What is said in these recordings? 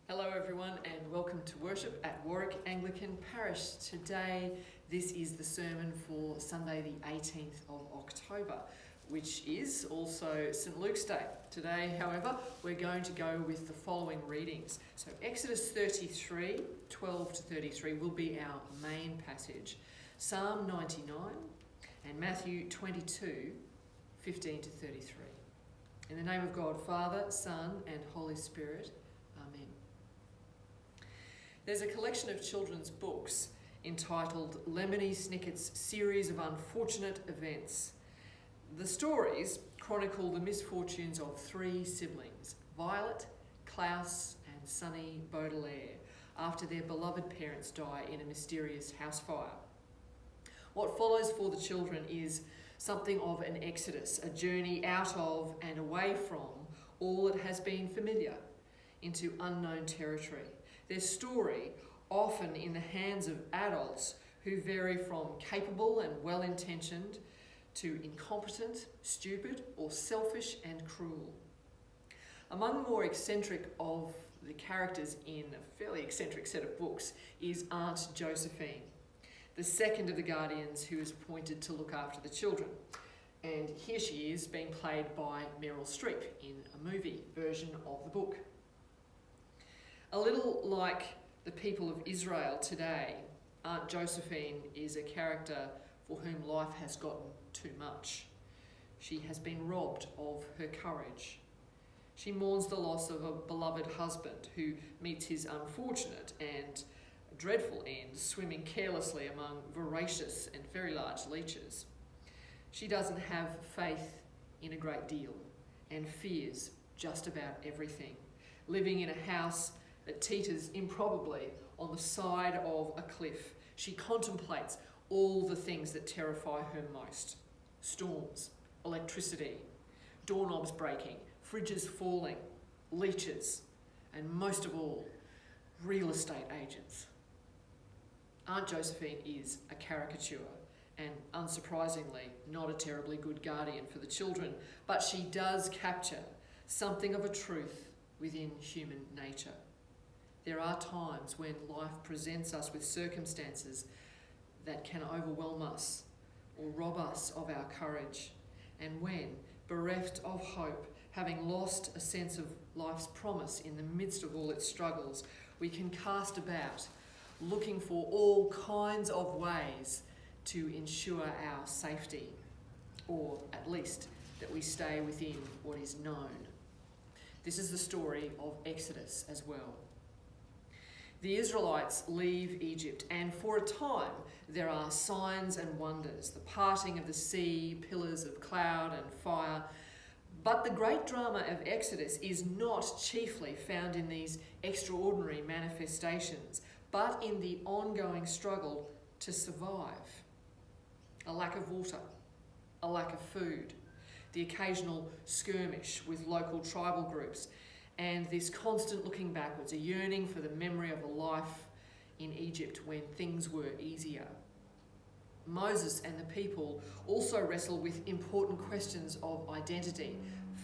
Hello everyone and welcome to worship at Warwick Anglican Parish. Today this is the sermon for Sunday the 18th of October, which is also St Luke's Day. Today, however, we're going to go with the following readings. So Exodus 33, 12 to 33 will be our main passage, Psalm 99 and Matthew 22, 15 to 33. In the name of God, Father, Son and Holy Spirit, Amen. There's a collection of children's books entitled Lemony Snicket's Series of Unfortunate Events. The stories chronicle the misfortunes of three siblings, Violet, Klaus and Sonny Baudelaire, after their beloved parents die in a mysterious house fire. What follows for the children is something of an exodus, a journey out of and away from all that has been familiar into unknown territory. Their story, often in the hands of adults who vary from capable and well-intentioned to incompetent, stupid, or selfish and cruel. Among the more eccentric of the characters in a fairly eccentric set of books is Aunt Josephine, the second of the guardians who is appointed to look after the children. And here she is being played by Meryl Streep in a movie version of the book. A little like the people of Israel today, Aunt Josephine is a character for whom life has gotten too much. She has been robbed of her courage. She mourns the loss of a beloved husband who meets his unfortunate and dreadful end swimming carelessly among voracious and very large leeches. She doesn't have faith in a great deal and fears just about everything, living in a house that teeters improbably on the side of a cliff. She contemplates all the things that terrify her most: storms, electricity, doorknobs breaking, fridges falling, leeches, and most of all, real estate agents. Aunt Josephine is a caricature and, unsurprisingly, not a terribly good guardian for the children, but she does capture something of a truth within human nature. There are times when life presents us with circumstances that can overwhelm us or rob us of our courage, and when, bereft of hope, having lost a sense of life's promise in the midst of all its struggles, we can cast about, looking for all kinds of ways to ensure our safety, or at least that we stay within what is known. This is the story of Exodus as well. The Israelites leave Egypt, and for a time there are signs and wonders, the parting of the sea, pillars of cloud and fire. But the great drama of Exodus is not chiefly found in these extraordinary manifestations, but in the ongoing struggle to survive. A lack of water, a lack of food, the occasional skirmish with local tribal groups, and this constant looking backwards, a yearning for the memory of a life in Egypt when things were easier. Moses and the people also wrestle with important questions of identity,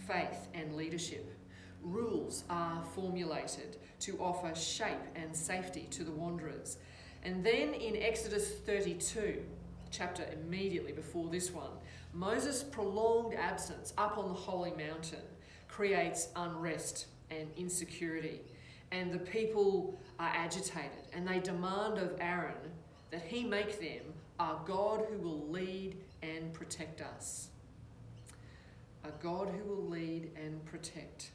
faith and leadership. Rules are formulated to offer shape and safety to the wanderers. And then in Exodus 32, chapter immediately before this one, Moses' prolonged absence up on the holy mountain creates unrest and insecurity, and the people are agitated, and they demand of Aaron that he make them a God who will lead and protect us. A God who will lead and protect.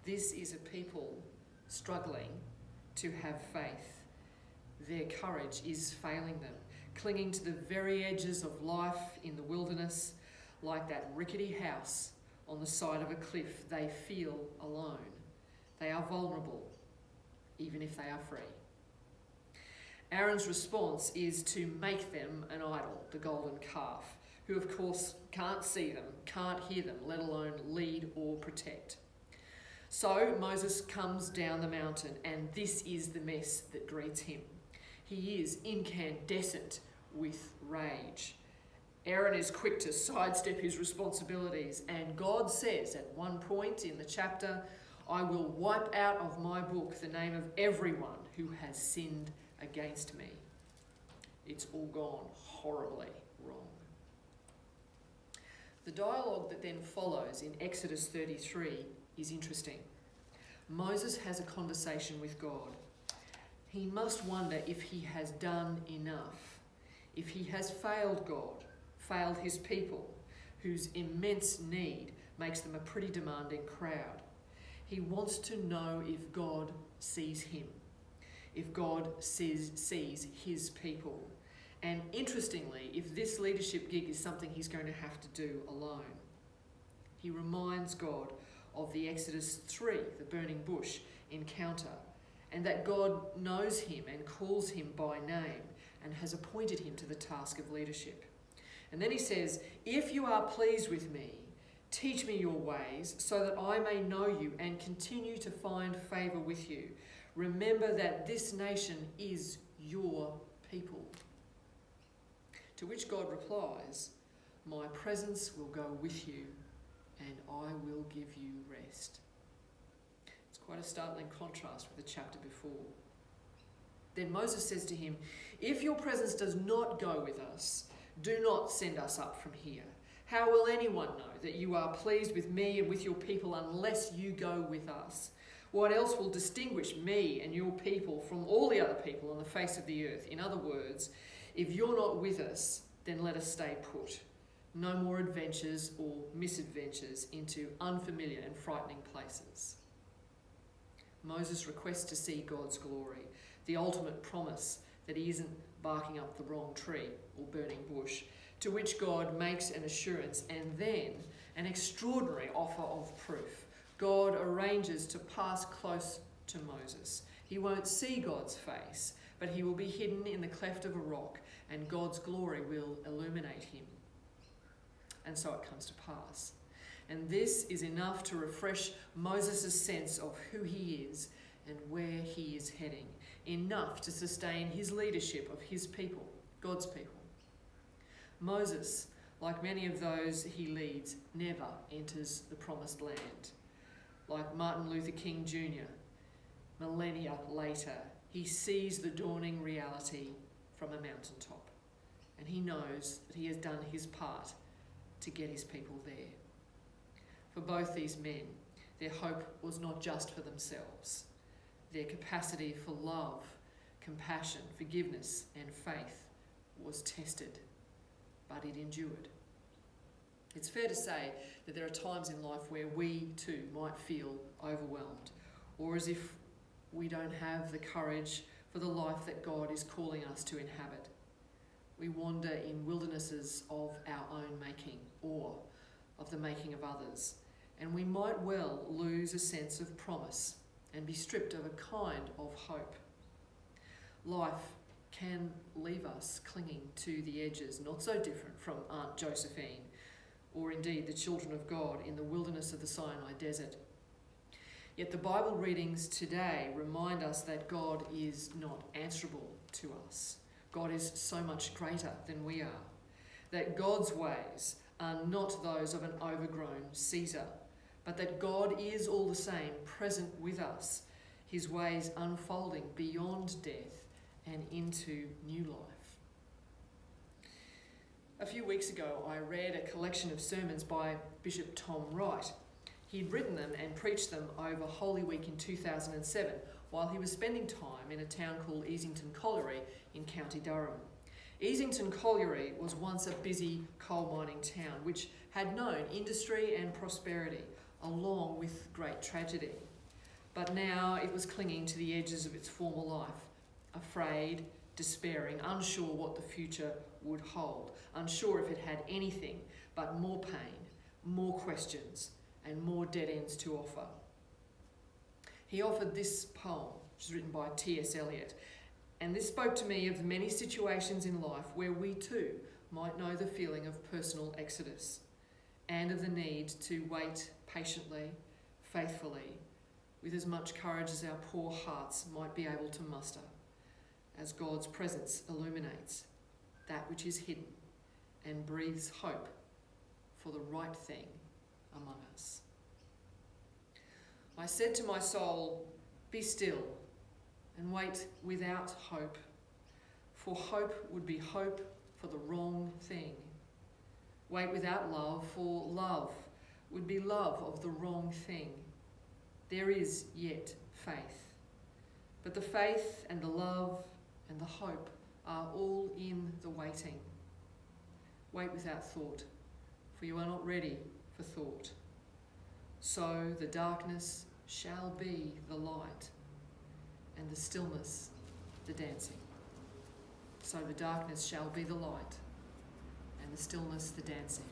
This is a people struggling to have faith. Their courage is failing them, clinging to the very edges of life in the wilderness, like that rickety house on the side of a cliff. They feel alone. They are vulnerable, even if they are free. Aaron's response is to make them an idol, the golden calf, who of course can't see them, can't hear them, let alone lead or protect. So Moses comes down the mountain, and this is the mess that greets him. He is incandescent with rage. Aaron is quick to sidestep his responsibilities, and God says at one point in the chapter, I will wipe out of my book the name of everyone who has sinned against me. It's all gone horribly wrong. The dialogue that then follows in Exodus 33 is interesting. Moses has a conversation with God. He must wonder if he has done enough, if he has failed God, failed his people, whose immense need makes them a pretty demanding crowd. He wants to know if God sees him, if God sees his people. And interestingly, if this leadership gig is something he's going to have to do alone. He reminds God of the Exodus 3, the burning bush encounter, and that God knows him and calls him by name and has appointed him to the task of leadership. And then he says, if you are pleased with me, teach me your ways so that I may know you and continue to find favour with you. Remember that this nation is your people. To which God replies, my presence will go with you and I will give you rest. It's quite a startling contrast with the chapter before. Then Moses says to him, if your presence does not go with us, do not send us up from here. How will anyone know that you are pleased with me and with your people unless you go with us? What else will distinguish me and your people from all the other people on the face of the earth? In other words, if you're not with us, then let us stay put. No more adventures or misadventures into unfamiliar and frightening places. Moses requests to see God's glory, the ultimate promise that he isn't barking up the wrong tree or burning bush, to which God makes an assurance and then an extraordinary offer of proof. God arranges to pass close to Moses. He won't see God's face, but he will be hidden in the cleft of a rock, and God's glory will illuminate him. And so it comes to pass. And this is enough to refresh Moses' sense of who he is and where he is heading, enough to sustain his leadership of his people, God's people. Moses, like many of those he leads, never enters the promised land. Like Martin Luther King Jr., millennia later, he sees the dawning reality from a mountaintop, and he knows that he has done his part to get his people there. For both these men, their hope was not just for themselves. Their capacity for love, compassion, forgiveness, and faith was tested, but it endured. It's fair to say that there are times in life where we too might feel overwhelmed, or as if we don't have the courage for the life that God is calling us to inhabit. We wander in wildernesses of our own making, or of the making of others, and we might well lose a sense of promise and be stripped of a kind of hope. Life can leave us clinging to the edges, not so different from Aunt Josephine, or indeed the children of God in the wilderness of the Sinai desert. Yet the Bible readings today remind us that God is not answerable to us. God is so much greater than we are. That God's ways are not those of an overgrown Caesar, but that God is all the same present with us, his ways unfolding beyond death and into new life. A few weeks ago, I read a collection of sermons by Bishop Tom Wright. He'd written them and preached them over Holy Week in 2007 while he was spending time in a town called Easington Colliery in County Durham. Easington Colliery was once a busy coal mining town which had known industry and prosperity along with great tragedy. But now it was clinging to the edges of its former life, afraid, despairing, unsure what the future would hold, unsure if it had anything but more pain, more questions, and more dead ends to offer. He offered this poem, which is written by T.S.Eliot, and this spoke to me of the many situations in life where we too might know the feeling of personal exodus and of the need to wait patiently, faithfully, with as much courage as our poor hearts might be able to muster, as God's presence illuminates that which is hidden and breathes hope for the right thing among us. I said to my soul, be still and wait without hope, for hope would be hope for the wrong thing. Wait without love, for love would be love of the wrong thing. There is yet faith, but the faith and the love and the hope are all in the waiting. Wait without thought, for you are not ready for thought. So the darkness shall be the light, and the stillness the dancing. So the darkness shall be the light, and the stillness the dancing.